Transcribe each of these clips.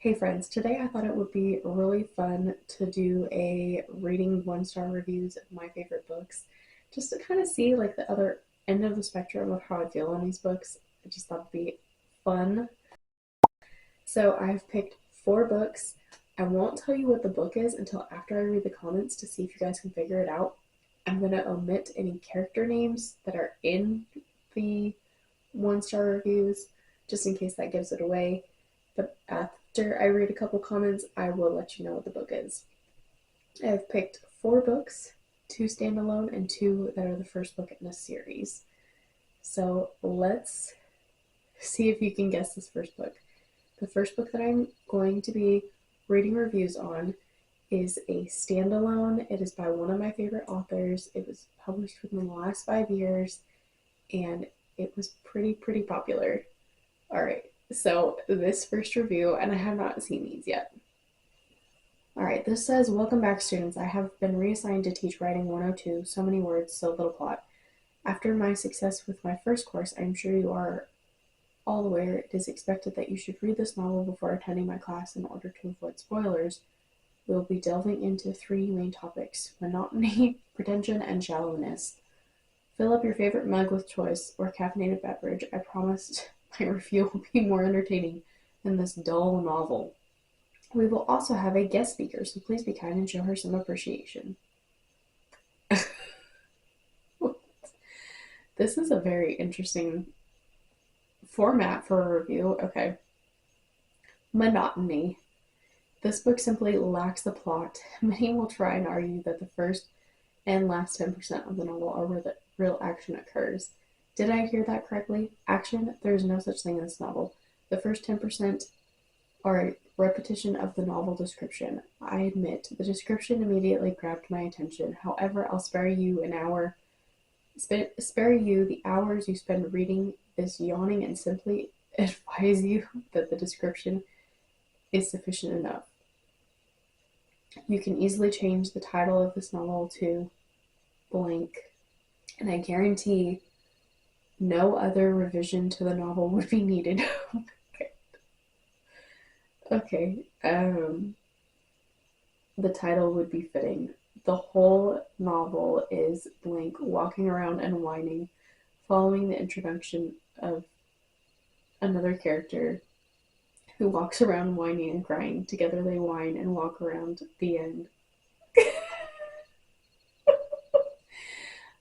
Hey friends, today I thought it would be really fun to do a reading one-star reviews of my favorite books, just to kind of see like the other end of the spectrum of how I feel on these books. I just thought it'd be fun. So I've picked four books. I won't tell you what the book is until after I read the comments to see if you guys can figure it out. I'm going to omit any character names that are in the one-star reviews, just in case that gives it away. But after I read a couple comments, I will let you know what the book is. I've picked four books, two standalone and two that are the first book in a series. So let's see if you can guess this first book. The first book that I'm going to be reading reviews on is a standalone. It is by one of my favorite authors. It was published within the last 5 years, and it was pretty popular. All right, so this first review, and I have not seen these yet. All right, this says, "Welcome back, students. I have been reassigned to teach writing 102, so many words, so little plot. After my success with my first course, I am sure you are all aware it is expected that you should read this novel before attending my class in order to avoid spoilers. We will be delving into three main topics: monotony, pretension, and shallowness. Fill up your favorite mug with choice or caffeinated beverage. I promise my review will be more entertaining than this dull novel. We will also have a guest speaker, so please be kind and show her some appreciation." This is a very interesting format for a review. Okay. Monotony. This book simply lacks the plot. Many will try and argue that the first and last 10% of the novel are where the real action occurs. Did I hear that correctly? Action? There is no such thing in this novel. The first 10% are a repetition of the novel description. I admit, the description immediately grabbed my attention. However, I'll spare you the hours you spend reading this yawning and simply advise you that the description is sufficient enough. You can easily change the title of this novel to blank, and I guarantee no other revision to the novel would be needed. Okay. The title would be fitting. The whole novel is blank, walking around and whining, following the introduction of another character who walks around whining and crying. Together they whine and walk around the end.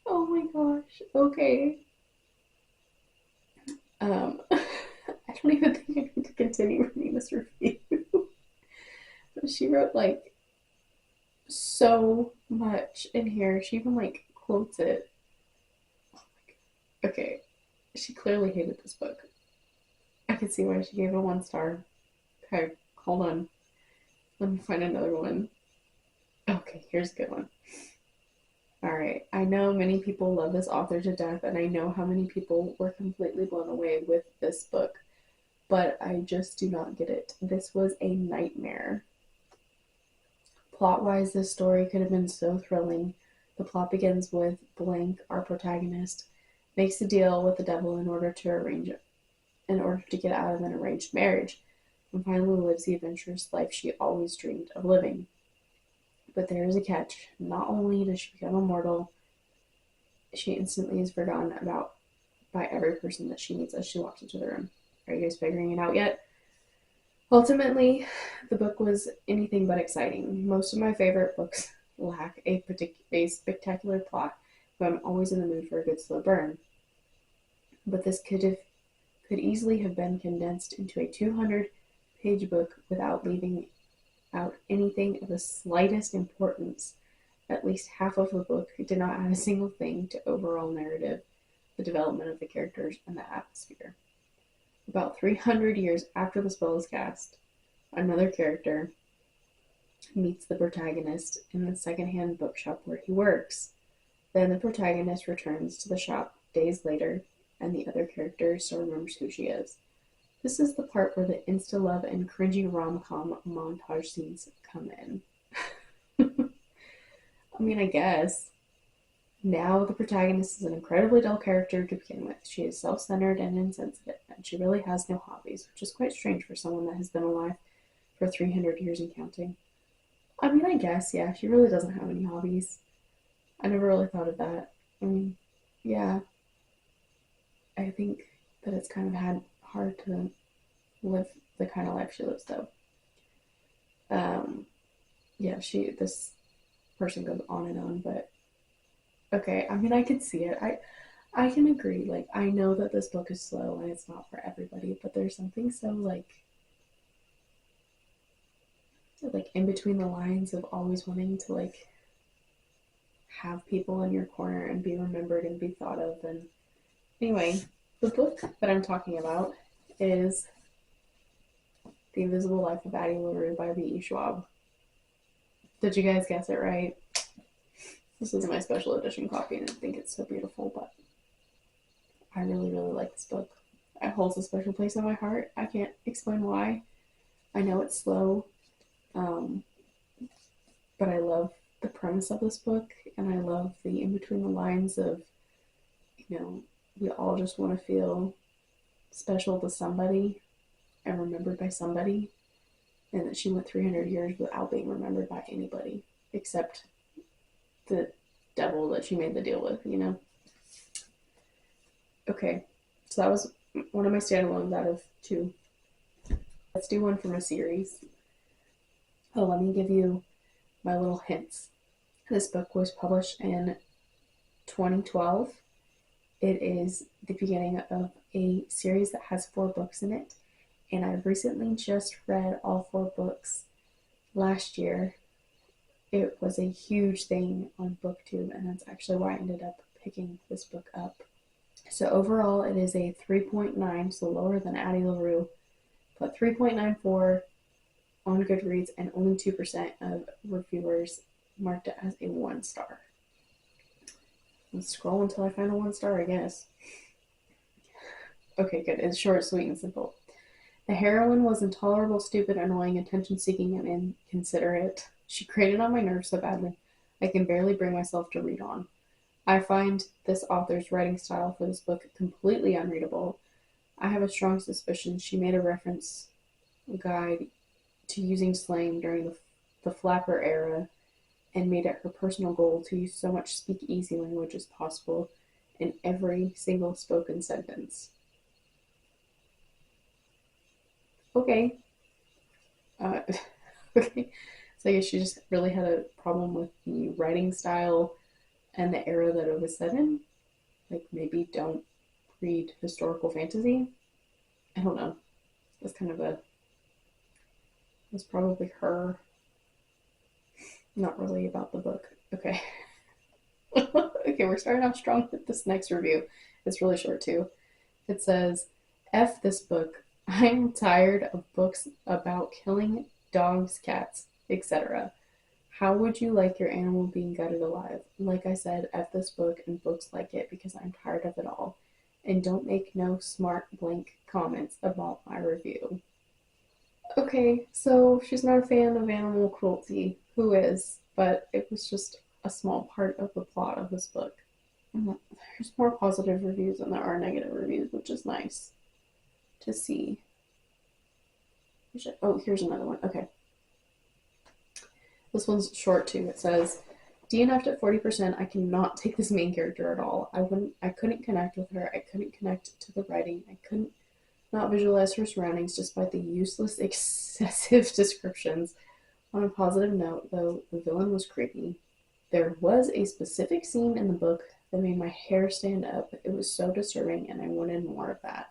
Oh my gosh. Okay. I don't even think I need to continue reading this review. She wrote like so much in here. She even like quotes it. Okay. She clearly hated this book. I could see why she gave it 1 star. Okay, hold on. Let me find another one. Okay, here's a good one. All right. I know many people love this author to death, and I know how many people were completely blown away with this book, but I just do not get it. This was a nightmare. Plot-wise, this story could have been so thrilling. The plot begins with blank, our protagonist, makes a deal with the devil in order to get out of an arranged marriage, and finally lives the adventurous life she always dreamed of living. But there is a catch. Not only does she become immortal, she instantly is forgotten about by every person that she meets as she walks into the room. Are you guys figuring it out yet? Ultimately, the book was anything but exciting. Most of my favorite books lack a spectacular plot, but I'm always in the mood for a good slow burn. But this could easily have been condensed into a 200-page book without leaving out anything of the slightest importance. At least half of the book did not add a single thing to overall narrative, the development of the characters, and the atmosphere. About 300 years after the spell is cast, another character meets the protagonist in the secondhand bookshop where he works. Then the protagonist returns to the shop days later, and the other character still remembers who she is. This is the part where the insta-love and cringy rom-com montage scenes come in. I mean, I guess. Now the protagonist is an incredibly dull character to begin with. She is self-centered and insensitive, and she really has no hobbies, which is quite strange for someone that has been alive for 300 years and counting. I mean, I guess, yeah, she really doesn't have any hobbies. I never really thought of that. I mean, yeah, I think that it's kind of hard to live the kind of life she lives, though. Um, yeah, this person goes on and on, but okay, I mean, I could see it. I can agree. Like, I know that this book is slow and it's not for everybody, but there's something so like in between the lines of always wanting to like have people in your corner and be remembered and be thought of. And anyway, the book that I'm talking about is The Invisible Life of Addie LaRue by B.E. Schwab. Did you guys guess it right? This is my special edition copy and I think it's so beautiful, but I really, really like this book. It holds a special place in my heart. I can't explain why. I know it's slow, um, but I love the premise of this book, and I love the in between the lines of, we all just want to feel special to somebody and remembered by somebody, and that she went 300 years without being remembered by anybody except the devil that she made the deal with. Okay, so that was one of my standalones out of two. Let's do one from a series. Oh, let me give you my little hints. This book was published in 2012. It is the beginning of a series that has 4 books in it, and I recently just read all 4 books last year. It was a huge thing on BookTube, and that's actually why I ended up picking this book up. So overall, it is a 3.9, so lower than Addie LaRue, but 3.94 on Goodreads, and only 2% of reviewers marked it as a 1 star. Let's scroll until I find a 1 star, I guess. Okay, good. It's short, sweet, and simple. The heroine was intolerable, stupid, annoying, attention-seeking, and inconsiderate. She grated on my nerves so badly I can barely bring myself to read on. I find this author's writing style for this book completely unreadable. I have a strong suspicion she made a reference guide to using slang during the flapper era and made it her personal goal to use so much speak-easy language as possible in every single spoken sentence. Okay. Okay. So I guess she just really had a problem with the writing style and the era that it was set in. Like, maybe don't read historical fantasy. I don't know. That's kind of was probably her. Not really about the book. Okay. Okay, we're starting off strong with this next review. It's really short too. It says, F this book. I'm tired of books about killing dogs, cats, etc. How would you like your animal being gutted alive? Like I said, F this book and books like it because I'm tired of it all. And don't make no smart blank comments about my review. Okay, so she's not a fan of animal cruelty. Who is? But it was just a small part of the plot of this book. There's more positive reviews than there are negative reviews, which is nice to see. Oh, here's another one. Okay. This one's short too. It says, DNF'd at 40%. I cannot take this main character at all. I couldn't connect with her. I couldn't connect to the writing. I couldn't not visualize her surroundings despite the useless, excessive descriptions. On a positive note, though, the villain was creepy. There was a specific scene in the book that made my hair stand up. It was so disturbing, and I wanted more of that.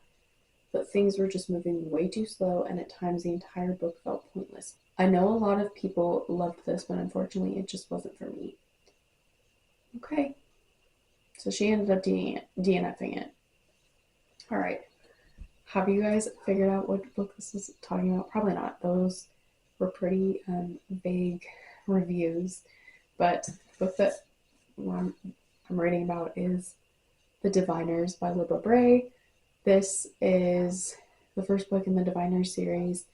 But things were just moving way too slow, and at times the entire book felt pointless. I know a lot of people loved this, but unfortunately it just wasn't for me. Okay. So she ended up DNFing it. Alright. Have you guys figured out what book this is talking about? Probably not. Those were pretty vague reviews. But the book that I'm reading about is The Diviners by Libba Bray. This is the first book in the Diviners series,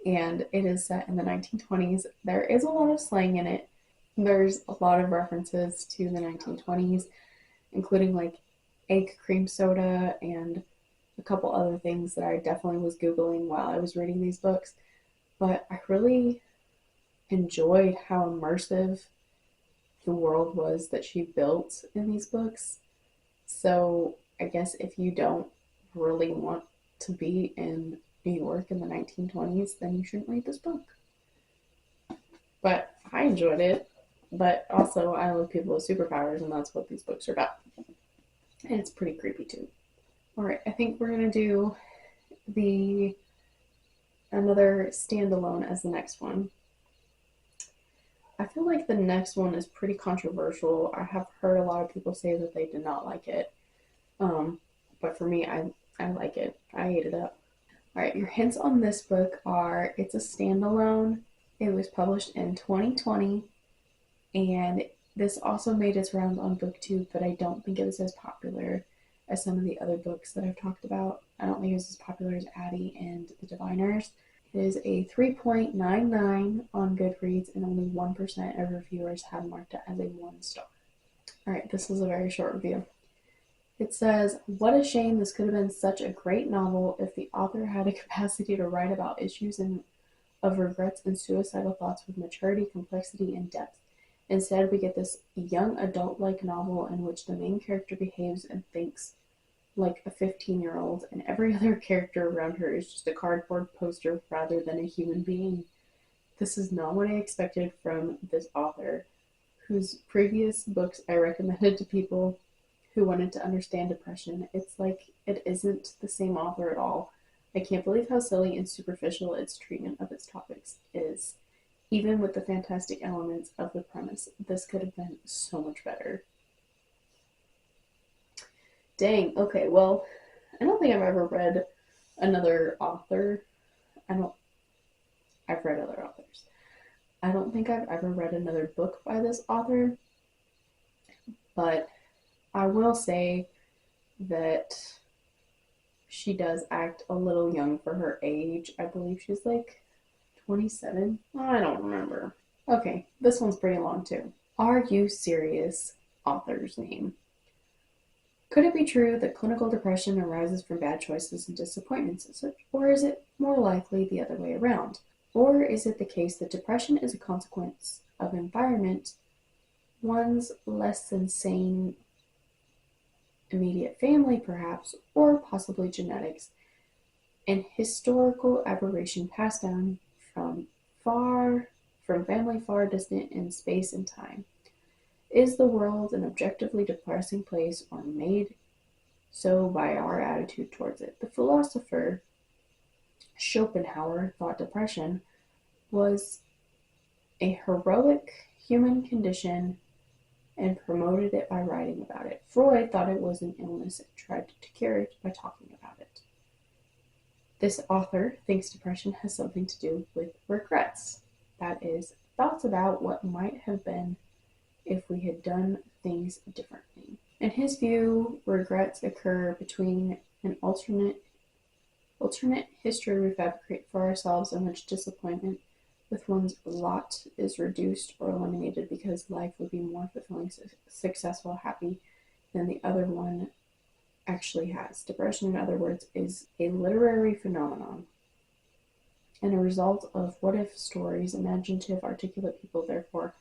and it is set in the 1920s. There is a lot of slang in it. There's a lot of references to the 1920s, including like egg cream soda and a couple other things that I definitely was Googling while I was reading these books. but I really enjoyed how immersive the world was that she built in these books. So I guess if you don't really want to be in New York in the 1920s, then you shouldn't read this book. But I enjoyed it. But also, I love people with superpowers, and that's what these books are about. And it's pretty creepy too. All right, I think we're gonna do the another standalone as the next one. I feel like the next one is pretty controversial. I have heard a lot of people say that they did not like it. But for me, I like it. I ate it up. All right, your hints on this book are it's a standalone. It was published in 2020, and this also made its rounds on BookTube, but I don't think it was as popular as some of the other books that I've talked about. I don't think it was as popular as Abbi and The Diviners. It is a 3.99 on Goodreads, and only 1% of reviewers have marked it as a 1 star. All right, this is a very short review. It says, "What a shame this could have been such a great novel if the author had a capacity to write about issues of regrets and suicidal thoughts with maturity, complexity, and depth. Instead, we get this young adult-like novel in which the main character behaves and thinks like a 15-year-old, and every other character around her is just a cardboard poster rather than a human being. This is not what I expected from this author, whose previous books I recommended to people who wanted to understand depression. It's like it isn't the same author at all. I can't believe how silly and superficial its treatment of its topics is. Even with the fantastic elements of the premise, this could have been so much better." Dang, okay, well, I don't think I've ever read another author. I don't, I've read other authors. I don't think I've ever read another book by this author, but I will say that she does act a little young for her age. I believe she's like 27. I don't remember. Okay, this one's pretty long too. Are you serious? Author's name. Could it be true that clinical depression arises from bad choices and disappointments, or is it more likely the other way around? Or is it the case that depression is a consequence of environment, one's less than sane immediate family perhaps, or possibly genetics, and historical aberration passed down from family far distant in space and time? Is the world an objectively depressing place, or made so by our attitude towards it? The philosopher Schopenhauer thought depression was a heroic human condition and promoted it by writing about it. Freud thought it was an illness and tried to cure it by talking about it. This author thinks depression has something to do with regrets. That is, thoughts about what might have been if we had done things differently. In his view, regrets occur between an alternate history we fabricate for ourselves, in which disappointment with one's lot is reduced or eliminated because life would be more fulfilling, successful, happy than the other one actually has. Depression, in other words, is a literary phenomenon and a result of what-if stories. Imaginative, articulate people, therefore,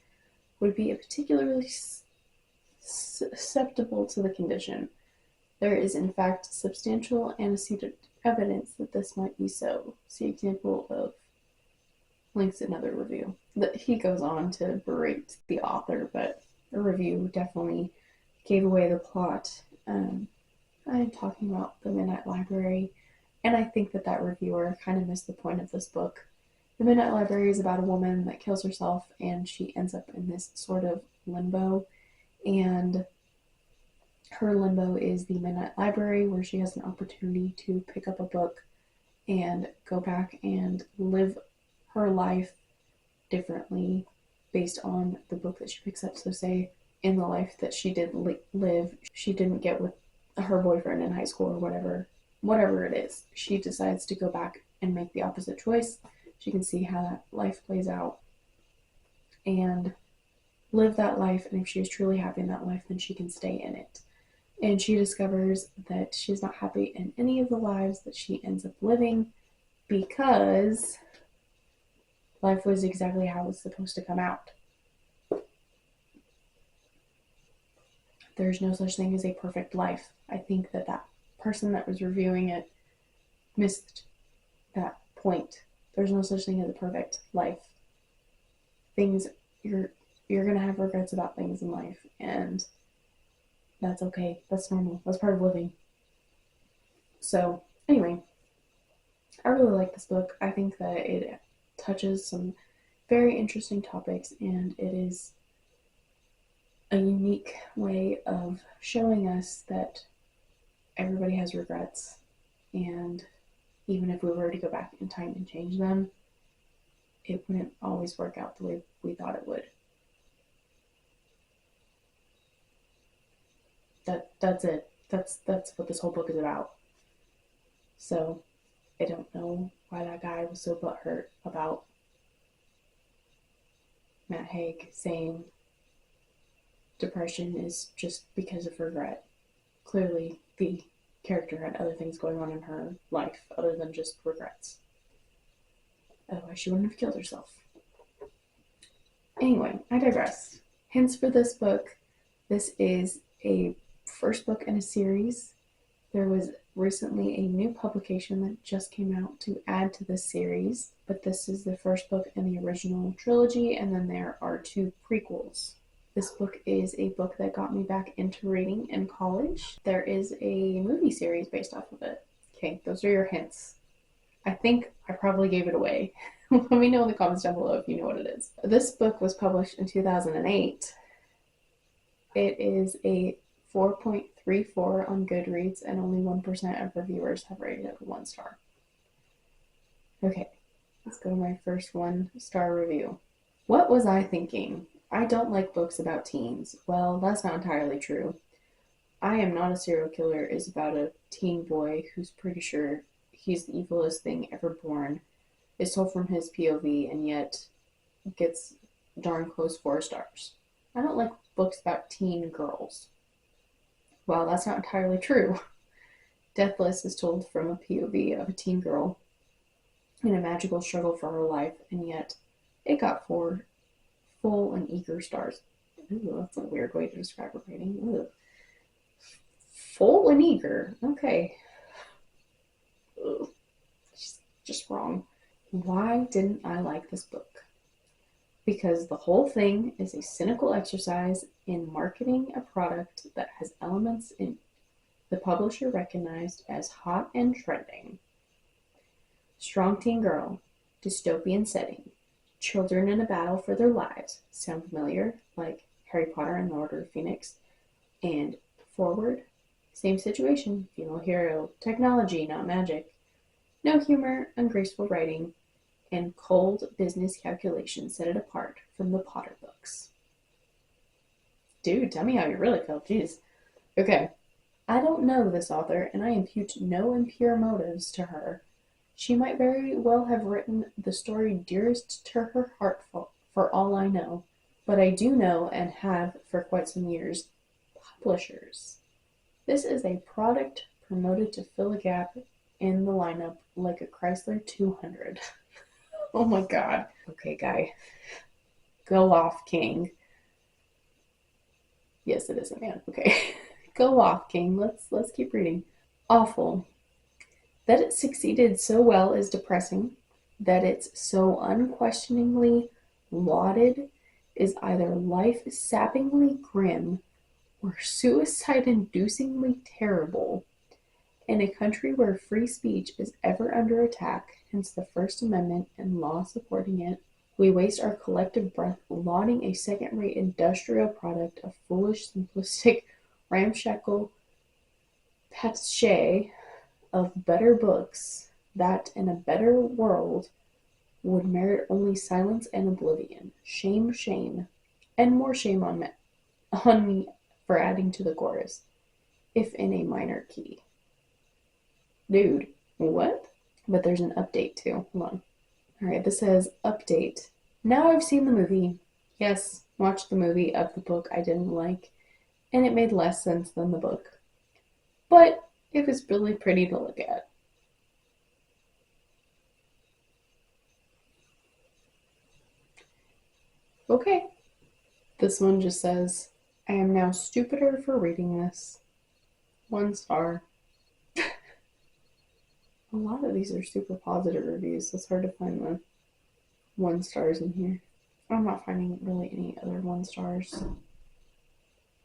would be particularly susceptible to the condition. There is, in fact, substantial antecedent evidence that this might be so. See example of links another review. He goes on to berate the author, but the review definitely gave away the plot. I'm talking about The Midnight Library, and I think that reviewer kind of missed the point of this book. The Midnight Library is about a woman that kills herself, and she ends up in this sort of limbo, and her limbo is the Midnight Library, where she has an opportunity to pick up a book and go back and live her life differently based on the book that she picks up. So say in the life that she did live, she didn't get with her boyfriend in high school or whatever it is. She decides to go back and make the opposite choice. She can see how that life plays out and live that life, and if she is truly happy in that life, then she can stay in it. And she discovers that she's not happy in any of the lives that she ends up living because Life was exactly how it was supposed to come out. There's no such thing as a perfect life. I think that person that was reviewing it missed that point. There's no such thing as a perfect life. Things you're gonna have regrets about things in life, and that's okay. That's normal. That's part of living. So anyway, I really like this book. I think that it touches some very interesting topics, and it is a unique way of showing us that everybody has regrets, and even if we were to go back in time and change them, it wouldn't always work out the way we thought it would. That's it. That's what this whole book is about. So I don't know why that guy was so butthurt about Matt Haig saying depression is just because of regret. Clearly, the character had other things going on in her life other than just regrets. Otherwise, she wouldn't have killed herself. Anyway, I digress. Hints for this book. This is a first book in a series. There was recently a new publication that just came out to add to this series, but this is the first book in the original trilogy, and then there are 2 prequels. This book is a book that got me back into reading in college. There is a movie series based off of it. Okay, those are your hints. I think I probably gave it away. Let me know in the comments down below if you know what it is. This book was published in 2008. It is a 4.34 on Goodreads, and only 1% of reviewers have rated it 1 star. Okay, let's go to my first 1-star review. What was I thinking? I don't like books about teens. Well, that's not entirely true. I Am Not a Serial Killer is about a teen boy who's pretty sure he's the evilest thing ever born, is told from his POV, and yet gets darn close 4 stars. I don't like books about teen girls. Well, that's not entirely true. Deathless is told from a POV of a teen girl in a magical struggle for her life, and yet it got 4 full and eager stars. Ooh, that's a weird way to describe a rating. Ooh. Full and eager. Okay. Ugh. Just wrong. Why didn't I like this book? Because the whole thing is a cynical exercise in marketing a product that has elements in the publisher recognized as hot and trending. Strong teen girl, dystopian setting, children in a battle for their lives. Sound familiar? Like Harry Potter and the Order of Phoenix. And Forward, same situation, female hero, technology, not magic. No humor, ungraceful writing, and cold business calculation set it apart from the Potter books. Dude, tell me how you really feel. Jeez. Okay. I don't know this author, and I impute no impure motives to her. She might very well have written the story dearest to her heart for all I know, but I do know, and have for quite some years, publishers. This is a product promoted to fill a gap in the lineup like a Chrysler 200. Oh my god. Okay, guy. Go off, King. Yes, it is a man. Okay. Go off, King. Let's keep reading. Awful. That it succeeded so well is depressing. That it's so unquestioningly lauded is either life-sappingly grim or suicide-inducingly terrible. In a country where free speech is ever under attack, hence the First Amendment and law supporting it, we waste our collective breath lauding a second-rate industrial product of foolish, simplistic, ramshackle pastiche of better books that, in a better world, would merit only silence and oblivion. Shame, shame, and more shame on me for adding to the chorus, if in a minor key. Dude, what? But there's an update too. Hold on. Alright, this says update. Now I've seen the movie. Yes, watched the movie of the book I didn't like, and it made less sense than the book. But it was really pretty to look at. Okay. This one just says, I am now stupider for reading this. 1 star. A lot of these are super positive reviews, so it's hard to find the 1 stars in here. I'm not finding really any other 1 stars.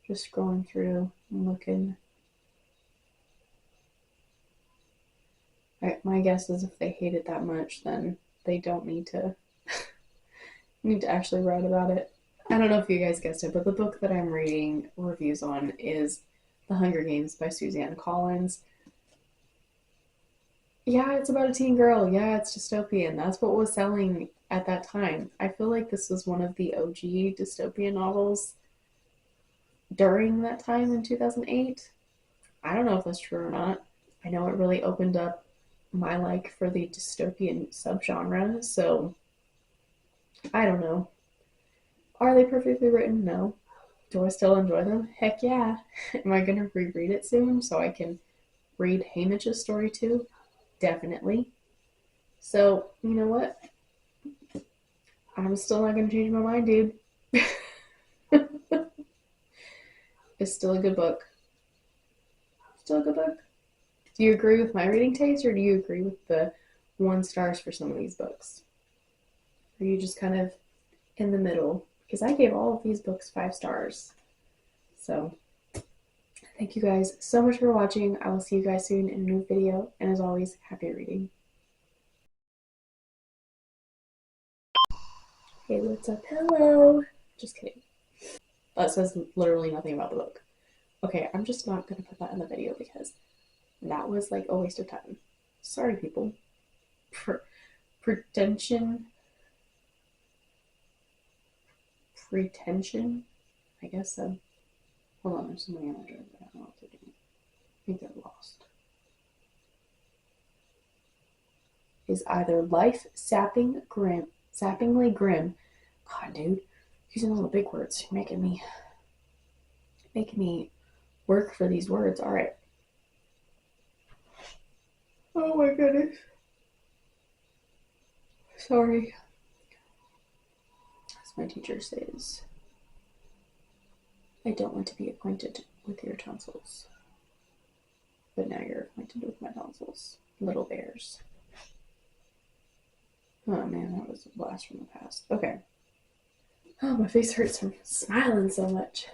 Just scrolling through and looking. My guess is if they hate it that much, then they don't need to actually write about it. I don't know if you guys guessed it, but the book that I'm reading reviews on is The Hunger Games by Suzanne Collins. Yeah, it's about a teen girl. Yeah, it's dystopian. That's what was selling at that time. I feel like this was one of the OG dystopian novels during that time in 2008. I don't know if that's true or not. I know it really opened up my like for the dystopian subgenre, so I don't know. Are they perfectly written? No. Do I still enjoy them? Heck yeah. Am I gonna reread it soon so I can read Hamish's story too? Definitely. So, you know what? I'm still not gonna change my mind, dude. It's still a good book. Still a good book. Do you agree with my reading taste, or do you agree with the 1 stars for some of these books? Are you just kind of in the middle? Because I gave all of these books 5 stars. So, thank you guys so much for watching. I will see you guys soon in a new video. And as always, happy reading. Hey, what's up? Hello. Just kidding. That says literally nothing about the book. Okay, I'm just not going to put that in the video because that was like a waste of time. Sorry, people. Pretension. Pretension? I guess so. Hold on, there's somebody on the drive, but I don't know what they're doing. I think they're lost. Is either life sappingly grim. God, dude, using all the big words, you're making me work for these words. All right. Oh my goodness. Sorry. As my teacher says, I don't want to be acquainted with your tonsils. But now you're acquainted with my tonsils. Little bears. Oh man, that was a blast from the past. Okay. Oh, my face hurts from smiling so much.